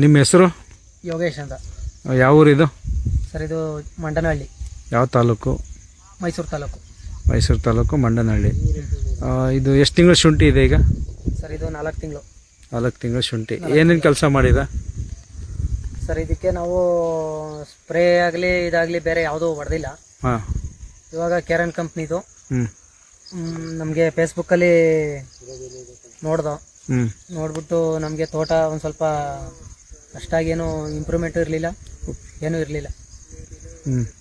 ನಿಮ್ಮ ಹೆಸರು? ಯೋಗೇಶ್ ಅಂತ. ಯಾವ ಊರಿದು ಸರ್? ಇದು ಮಂಡನಹಳ್ಳಿ. ಯಾವ ತಾಲೂಕು? ಮೈಸೂರು ತಾಲೂಕು. ಮೈಸೂರು ತಾಲೂಕು ಮಂಡನಹಳ್ಳಿ. ಇದು ಎಷ್ಟು ತಿಂಗಳು ಶುಂಠಿ ಇದೆ ಈಗ? ಸರ್ ಇದು 4 ತಿಂಗಳು. 4 ತಿಂಗಳು ಶುಂಠಿ. ಏನೇನು ಕೆಲಸ ಮಾಡಿದ ಸರ್? ಇದಕ್ಕೆ ನಾವು ಸ್ಪ್ರೇ ಆಗಲಿ ಇದಾಗಲಿ ಬೇರೆ ಯಾವುದೂ ಹೊಡೆದಿಲ್ಲ. ಹಾಂ. ಇವಾಗ ಕೆರನ್ ಕಂಪ್ನಿದು ನಮಗೆ ಫೇಸ್ಬುಕ್ಕಲ್ಲಿ ನೋಡ್ಬಿಟ್ಟು ನಮಗೆ ತೋಟ ಒಂದು ಸ್ವಲ್ಪ ಅಷ್ಟಾಗೇನು ಇಂಪ್ರೂವ್ಮೆಂಟು ಇರಲಿಲ್ಲ, ಏನೂ ಇರಲಿಲ್ಲ.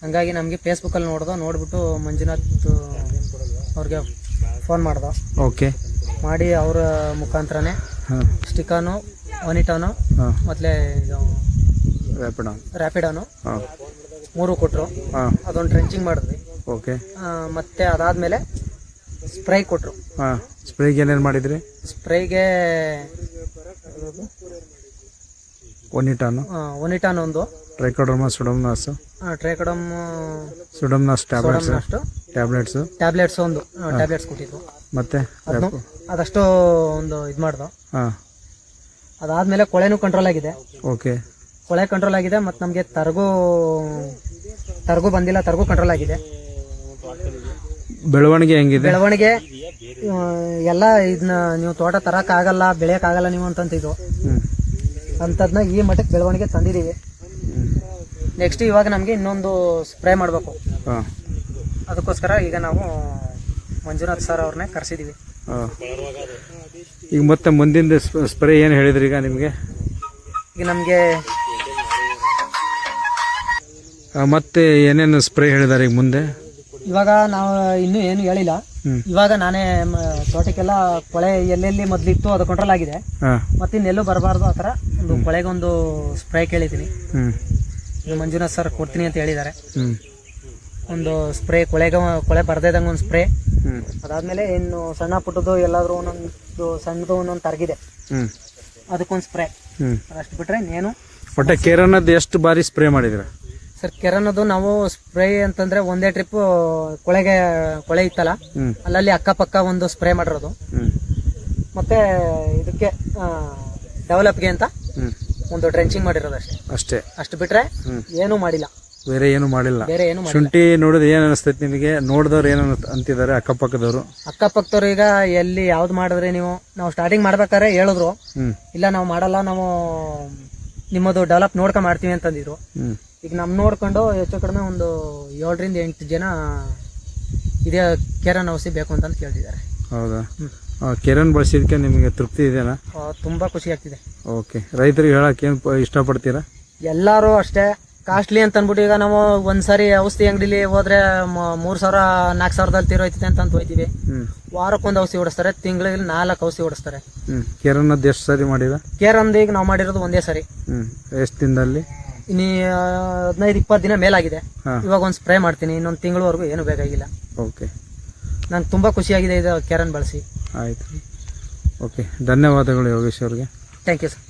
ಹಂಗಾಗಿ ನಮಗೆ ಫೇಸ್ಬುಕ್ಕಲ್ಲಿ ನೋಡ್ಬಿಟ್ಟು ಮಂಜುನಾಥ್ ಅವ್ರಿಗೆ ಫೋನ್ ಮಾಡ್ದೆ. ಓಕೆ. ಮಾಡಿ ಅವರ ಮುಖಾಂತರನೇ ಸ್ಟಿಕಾನು, ಒನಿಟಾನು ಮತ್ತು ರ್ಯಾಪಿಡಾನು 3 ಕೊಟ್ಟರು. ಅದೊಂದು ಟ್ರೆಂಚಿಂಗ್ ಮಾಡಿದ್ವಿ. ಓಕೆ. ಮತ್ತೆ ಅದಾದಮೇಲೆ ಸ್ಪ್ರೈ ಕೊಟ್ಟರು. ಸ್ಪ್ರೇಗೆ ಏನೇನು ಮಾಡಿದ್ರಿ? ಸ್ಪ್ರೈಗೆ ಒನಿಟಾನ್ ಒಂದು, ಟ್ರೈಕೋಡರ್ಮಾ ಸುಡೋಮ್ನಾಸ್, ಸುಡೋಮ್ನಾಸ್ ಟ್ಯಾಬ್ಲೆಟ್ಸ್ ಒಂದು ಟ್ಯಾಬ್ಲೆಟ್ಸ್ ಕೊಟ್ಟಿದ್ರು. ಮತ್ತೆ ಅದಷ್ಟು ಒಂದು ಇದು ಮಾಡ್ದು. ಅದಾದ್ಮೇಲೆ ಕೊಳೆನೂ ಕಂಟ್ರೋಲ್ ಆಗಿದೆ. ಓಕೆ. ಕೊಳೆ ಕಂಟ್ರೋಲ್ ಆಗಿದೆ. ಮತ್ತು ನಮಗೆ ತರಗು ಬಂದಿಲ್ಲ, ತರಗು ಕಂಟ್ರೋಲ್ ಆಗಿದೆ. ಬೆಳವಣಿಗೆ ಹೆಂಗಿದೆ? ಬೆಳವಣಿಗೆ ಎಲ್ಲ ಇದನ್ನ ನೀವು ತೋಟ ತರಕ್ಕಾಗಲ್ಲ, ಬೆಳೆಯಕ್ಕಾಗಲ್ಲ ನೀವು ಅಂತಂತಿದ್ದು ಅಂಥದ್ನ ಈ ಮಟ್ಟಕ್ಕೆ ಬೆಳವಣಿಗೆ ತಂದಿದ್ದೀವಿ. ನೆಕ್ಸ್ಟ್ ಇವಾಗ ನಮಗೆ ಇನ್ನೊಂದು ಸ್ಪ್ರೇ ಮಾಡಬೇಕು. ಅದಕ್ಕೋಸ್ಕರ ಈಗ ನಾವು ಮಂಜುನಾಥ್ ಸರ್ ಅವ್ರನ್ನೇ ಕರೆಸಿದ್ದೀವಿ. ಈಗ ಮತ್ತೆ ಮುಂದಿನ ಸ್ಪ್ರೇ ಏನು ಹೇಳಿದ್ರಿ ಈಗ ನಿಮಗೆ? ಈಗ ನಮಗೆ ಮತ್ತೆ ಏನೇನು ಸ್ಪ್ರೇ ಹೇಳಿದಾರೆ ಈಗ ಮುಂದೆ? ಇವಾಗ ನಾವು ಇನ್ನೂ ಏನು ಹೇಳಿಲ್ಲ. ಇವಾಗ ನಾನೇ ತೋಟಕ್ಕೆಲ್ಲ ಕೊಳೆ ಎಲ್ಲೆಲ್ಲಿ ಮೊದಲಿತ್ತು ಅದು ಕಂಟ್ರೋಲ್ ಆಗಿದೆ. ಮತ್ತೆ ಇನ್ನೆಲ್ಲೂ ಬರಬಾರ್ದು ಆ ಥರ ಒಂದು ಕೊಳೆಗೊಂದು ಸ್ಪ್ರೇ ಕೇಳಿದ್ದೀನಿ. ಮಂಜುನಾಥ್ ಸರ್ ಕೊಡ್ತೀನಿ ಅಂತ ಹೇಳಿದ್ದಾರೆ. ಒಂದು ಸ್ಪ್ರೇ ಕೊಳೆ ಬರ್ದೇದಂಗೆ ಒಂದು ಸ್ಪ್ರೇ. ಅದಾದ್ಮೇಲೆ ಇನ್ನು ಸಣ್ಣ ಪುಟ್ಟದ್ದು ಎಲ್ಲಾದ್ರೂ ಒಂದೊಂದು ಸಣ್ಣದು ಒಂದೊಂದು ತರಗಿದೆ, ಅದಕ್ಕೊಂದು ಸ್ಪ್ರೇ. ಅದಷ್ಟು ಬಿಟ್ರೆ ಇನ್ನೇನು. ಒಟ್ಟೆ ಕೇರನದ್ದು ಎಷ್ಟು ಬಾರಿ ಸ್ಪ್ರೇ ಮಾಡಿದ್ರ ಸರ್? ಕೆರನದು ನಾವು ಸ್ಪ್ರೇ ಅಂತಂದ್ರೆ ಒಂದೇ ಟ್ರಿಪ್ ಕೊಳೆ ಇತ್ತಲ್ಲ, ಅಲ್ಲಲ್ಲಿ ಅಕ್ಕಪಕ್ಕ ಒಂದು ಸ್ಪ್ರೇ ಮಾಡಿರೋದು. ಮತ್ತೆ ಇದಕ್ಕೆ ಡೆವಲಪ್ಗೆ ಅಂತ ಒಂದು ಡ್ರೆಂಚಿಂಗ್ ಮಾಡಿರೋದು ಅಷ್ಟೇ. ಅಷ್ಟು ಬಿಟ್ರೆ ಏನು ಮಾಡಿಲ್ಲ, ಬೇರೆ ಏನು ಮಾಡಿಲ್ಲ. ಬೇರೆ ಏನು ಶುಂಠಿ ನೋಡಿದ್ರೆ ಏನ್ ಅನಿಸ್ತೈತಿ ನಿಮಗೆ? ನೋಡಿದವ್ರು ಏನು ಅಂತಿದ್ದಾರೆ ಅಕ್ಕಪಕ್ಕದವ್ರು? ಈಗ ಎಲ್ಲಿ ಯಾವ್ದು ಮಾಡಿದ್ರೆ ನಾವು ಸ್ಟಾರ್ಟಿಂಗ್ ಮಾಡ್ಬೇಕಾದ್ರೆ ಹೇಳಿದ್ರು, ಇಲ್ಲ ನಾವು ಮಾಡಲ್ಲ, ನಾವು ನಿಮ್ಮದು ಡೆವಲಪ್ ನೋಡ್ಕೊಂಡ್ ಮಾಡ್ತೀವಿ ಅಂತಂದಿದ್ರು. ಈಗ ನಮ್ ನೋಡ್ಕೊಂಡು ಹೆಚ್ಚು ಕಡಿಮೆ ಒಂದು 7 ರಿಂದ 8 ಜನ ಇದೇ ಕೆರನ್ ಔಷಧಿ ಬೇಕು ಅಂತ ಕೇಳ್ತಿದ್ದಾರೆ. ಹೌದಾ? ಕೆರನ್ ಬಳಸಿದಕ್ಕೆ ನಿಮಗೆ ತೃಪ್ತಿ ಇದೆನಾ? ತುಂಬಾ ಖುಷಿ ಆಗ್ತಿದೆ. ಓಕೆ. ರೈತರಿಗೆ ಹೇಳಕ್ ಏನ್ ಇಷ್ಟಪಡ್ತೀರಾ? ಎಲ್ಲಾರು ಅಷ್ಟೇ ಕಾಸ್ಟ್ಲಿ ಅಂತ ಅನ್ಬಿಟ್ಟು ಈಗ ನಾವು ಒಂದ್ಸರಿ ಔಷಧಿ ಅಂಗಡಿಲಿ ಹೋದ್ರೆ 3,000-4,000 ತೀರೋಯ್ತಿದೆ ಅಂತ ಹೋಯ್ತೀವಿ. ವಾರಕ್ಕೊಂದು ಔಷಧಿ ಹೊಡಿಸ್ತಾರೆ, ತಿಂಗಳಿಗೆ 4 ಔಷಧಿ ಹೊಡಿಸ್ತಾರೆ. ಕೆರನ್ನದ್ದು ಎಷ್ಟು ಸರಿ ಮಾಡಿದ? ಕೆರನ್ದು ಈಗ ನಾವು ಮಾಡಿರೋದು ಒಂದೇ ಸರಿ. ಎಷ್ಟು ದಿನದಲ್ಲಿ? ಇನ್ನು 15-20 ದಿನ ಮೇಲಾಗಿದೆ. ಇವಾಗ ಒಂದು ಸ್ಪ್ರೇ ಮಾಡ್ತೀನಿ, ಇನ್ನೊಂದು ತಿಂಗಳವರೆಗೂ ಏನು ಬೇಕಾಗಿಲ್ಲ. ಓಕೆ. ನಂಗೆ ತುಂಬಾ ಖುಷಿಯಾಗಿದೆ ಇದು ಕೆರನ್ ಬಳಸಿ. ಆಯ್ತು. ಓಕೆ, ಧನ್ಯವಾದಗಳು ಯೋಗೇಶ್ ಅವ್ರಿಗೆ. Thank you sir.